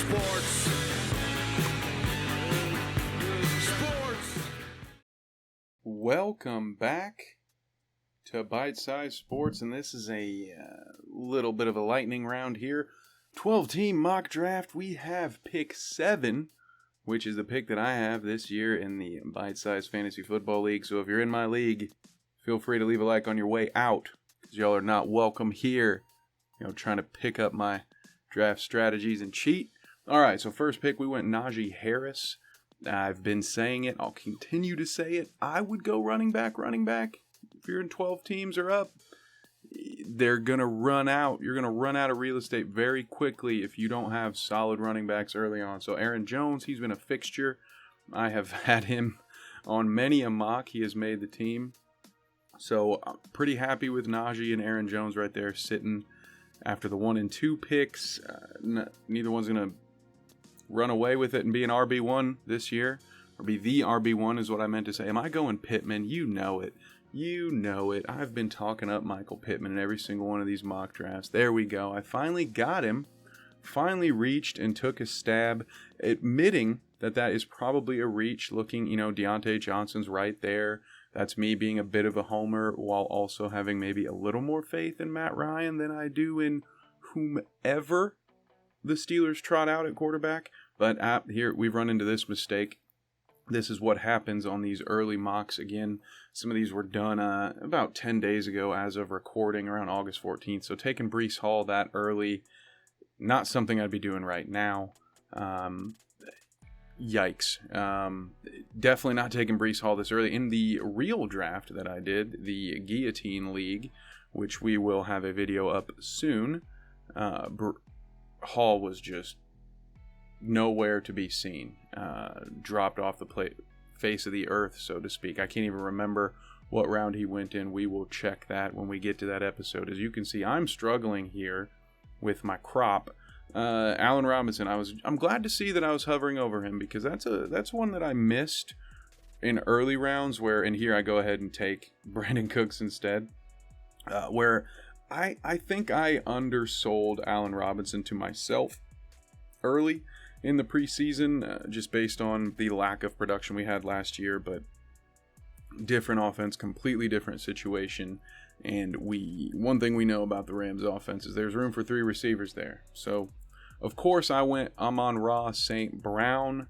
Sports. Welcome back to Bite Size Sports, and this is a little bit of a lightning round here. 12-team mock draft. We have pick 7, which is the pick that I have this year in the Bite Size Fantasy Football League. So if you're in my league, feel free to leave a like on your way out, because y'all are not welcome here, trying to pick up my draft strategies and cheat. All right, so first pick, we went Najee Harris. I've been saying it. I'll continue to say it. I would go running back. If you're in 12 teams or up, they're going to run out. You're going to run out of real estate very quickly if you don't have solid running backs early on. So Aaron Jones, he's been a fixture. I have had him on many a mock. He has made the team. So I'm pretty happy with Najee and Aaron Jones right there sitting after the 1 and 2 picks. Neither one's going to run away with it and be an RB1 this year, or be the RB1 is what I meant to say. Am I going Pittman? You know it. I've been talking up Michael Pittman in every single one of these mock drafts. There we go. I finally got him. Finally reached and took a stab, admitting that is probably a reach. Looking, Deontay Johnson's right there. That's me being a bit of a homer while also having maybe a little more faith in Matt Ryan than I do in whomever the Steelers trot out at quarterback. But here we've run into this mistake. This is what happens on these early mocks. Again, some of these were done about 10 days ago as of recording, around August 14th. So taking Breece Hall that early, not something I'd be doing right now. Yikes. Definitely not taking Breece Hall this early. In the real draft that I did, the Guillotine League, which we will have a video up soon, Hall was just nowhere to be seen. Dropped off the face of the earth, so to speak. I can't even remember what round he went in. We will check that when we get to that episode. As you can see, I'm struggling here with my crop. Allen Robinson, I'm glad to see that I was hovering over him, because that's one that I missed in early rounds, where in here I go ahead and take Brandon Cooks instead, where I think I undersold Allen Robinson to myself early in the preseason, just based on the lack of production we had last year. But different offense, completely different situation. And one thing we know about the Rams offense is there's room for 3 receivers there. So, of course, I went Amon-Ra St. Brown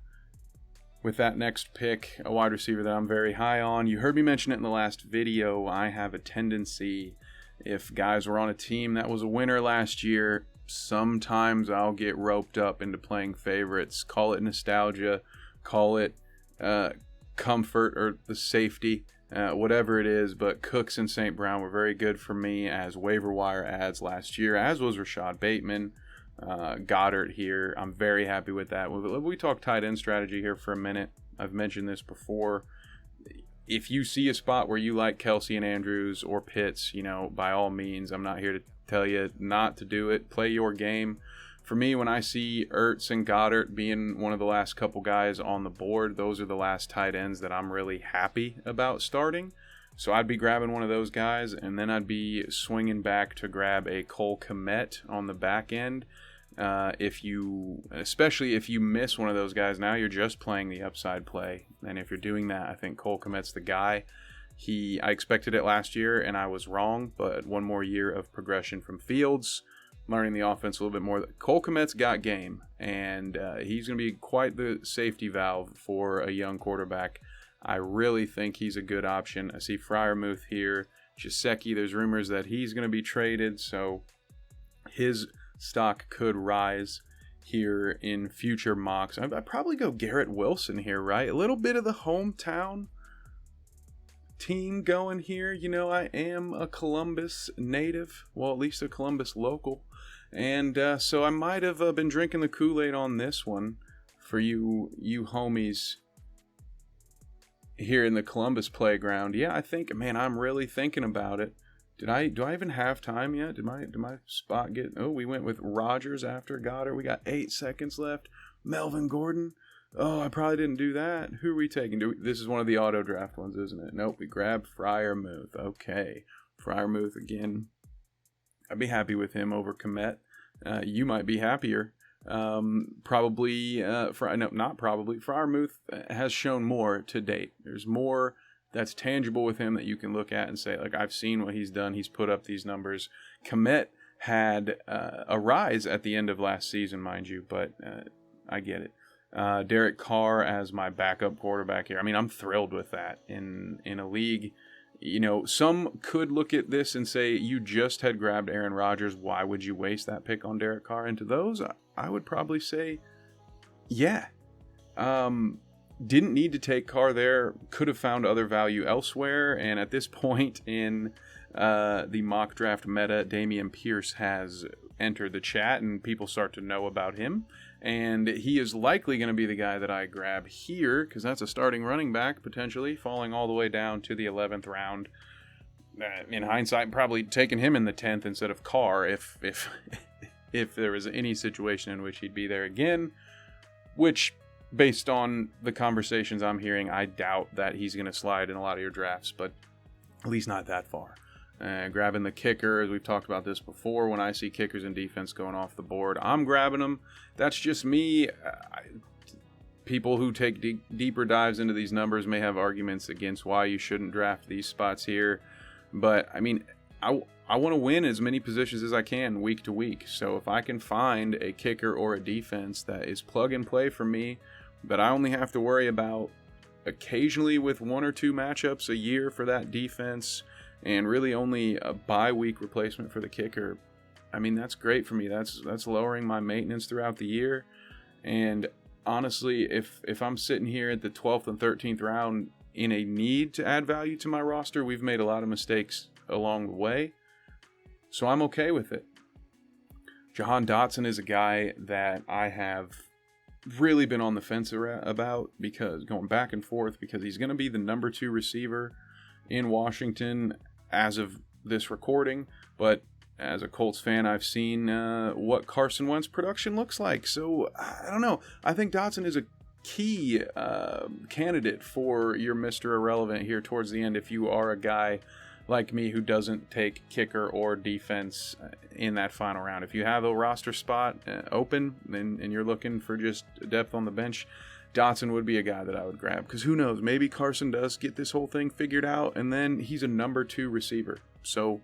with that next pick, a wide receiver that I'm very high on. You heard me mention it in the last video. I have a tendency, if guys were on a team that was a winner last year, sometimes I'll get roped up into playing favorites. Call it nostalgia, call it comfort, or the safety, whatever it is. But Cooks and St. Brown were very good for me as waiver wire ads last year, as was Rashad Bateman. Goddard here, I'm very happy with that. We talk tight end strategy here for a minute. I've mentioned this before. If you see a spot where you like Kelsey and Andrews or Pitts, by all means, I'm not here to tell you not to do it. Play your game. For me, when I see Ertz and Goddard being one of the last couple guys on the board, those are the last tight ends that I'm really happy about starting. So I'd be grabbing one of those guys, and then I'd be swinging back to grab a Cole Kmet on the back end. Especially if you miss one of those guys, now you're just playing the upside play. And if you're doing that, I think Cole Kmet's the guy. I expected it last year, and I was wrong, but one more year of progression from Fields, learning the offense a little bit more. Cole Kmet's got game, and he's going to be quite the safety valve for a young quarterback. I really think he's a good option. I see Freiermuth here. Gesicki, there's rumors that he's going to be traded, so his stock could rise here in future mocks. I'd probably go Garrett Wilson here, right? A little bit of the hometown team going here. I am a Columbus native, well, at least a Columbus local, and so I might have been drinking the Kool-Aid on this one for you homies here in the Columbus playground. Yeah, I think, man, I'm really thinking about it. Do I even have time yet? Did my spot get... Oh, we went with Rodgers after Goddard. We got 8 seconds left. Melvin Gordon. Oh, I probably didn't do that. Who are we taking? This is one of the auto draft ones, isn't it? Nope, we grabbed Freiermuth. Okay. Freiermuth again. I'd be happy with him over Kmet. You might be happier. Probably, not probably. Freiermuth has shown more to date. There's more that's tangible with him that you can look at and say, like, I've seen what he's done. He's put up these numbers. Kmet had a rise at the end of last season, mind you, but I get it. Derek Carr as my backup quarterback here. I mean, I'm thrilled with that in a league. You know, some could look at this and say, you just had grabbed Aaron Rodgers. Why would you waste that pick on Derek Carr? And to those, I would probably say, yeah. Didn't need to take Carr there. Could have found other value elsewhere. And at this point in the mock draft meta, Dameon Pierce has entered the chat and people start to know about him. And he is likely going to be the guy that I grab here because that's a starting running back, potentially, falling all the way down to the 11th round. In hindsight, probably taking him in the 10th instead of Carr if there was any situation in which he'd be there again, which, based on the conversations I'm hearing, I doubt that he's going to slide in a lot of your drafts, but at least not that far. Grabbing the kicker, as we've talked about this before, when I see kickers and defense going off the board, I'm grabbing them. That's just me. People who take deeper dives into these numbers may have arguments against why you shouldn't draft these spots here. But, I mean, I want to win as many positions as I can week to week. So if I can find a kicker or a defense that is plug and play for me, but I only have to worry about occasionally with 1 or 2 matchups a year for that defense, and really only a bye week replacement for the kicker, I mean, that's great for me. That's lowering my maintenance throughout the year. And honestly, if I'm sitting here at the 12th and 13th round in a need to add value to my roster, we've made a lot of mistakes along the way. So I'm okay with it. Jahan Dotson is a guy that I have really been on the fence about, because going back and forth, because he's going to be the number 2 receiver in Washington as of this recording, but as a Colts fan, I've seen what Carson Wentz production looks like. So I don't know. I think Dotson is a key candidate for your Mr. Irrelevant here towards the end if you are a guy like me who doesn't take kicker or defense in that final round. If you have a roster spot open and you're looking for just depth on the bench, Dotson would be a guy that I would grab, because who knows, maybe Carson does get this whole thing figured out and then he's a number 2 receiver. So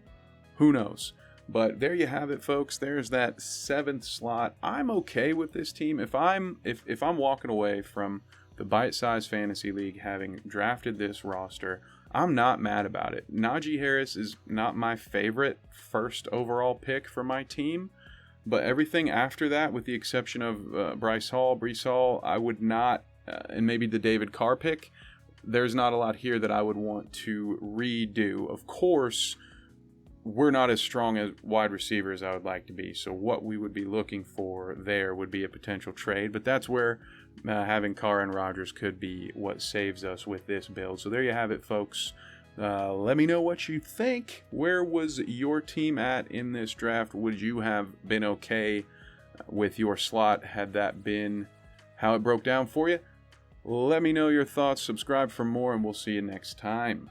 who knows? But there you have it, folks. There's that 7th slot. I'm okay with this team. If I'm walking away from the Bite Size Fantasy League having drafted this roster, I'm not mad about it. Najee Harris is not my favorite first overall pick for my team, but everything after that, with the exception of Breece Hall, I would not, and maybe the David Carr pick, there's not a lot here that I would want to redo. Of course, we're not as strong as wide receiver as I would like to be, so what we would be looking for there would be a potential trade, but that's where having Carr and Rodgers could be what saves us with this build. So there you have it, folks. Let me know what you think. Where was your team at in this draft? Would you have been okay with your slot had that been how it broke down for you? Let me know your thoughts. Subscribe for more, and we'll see you next time.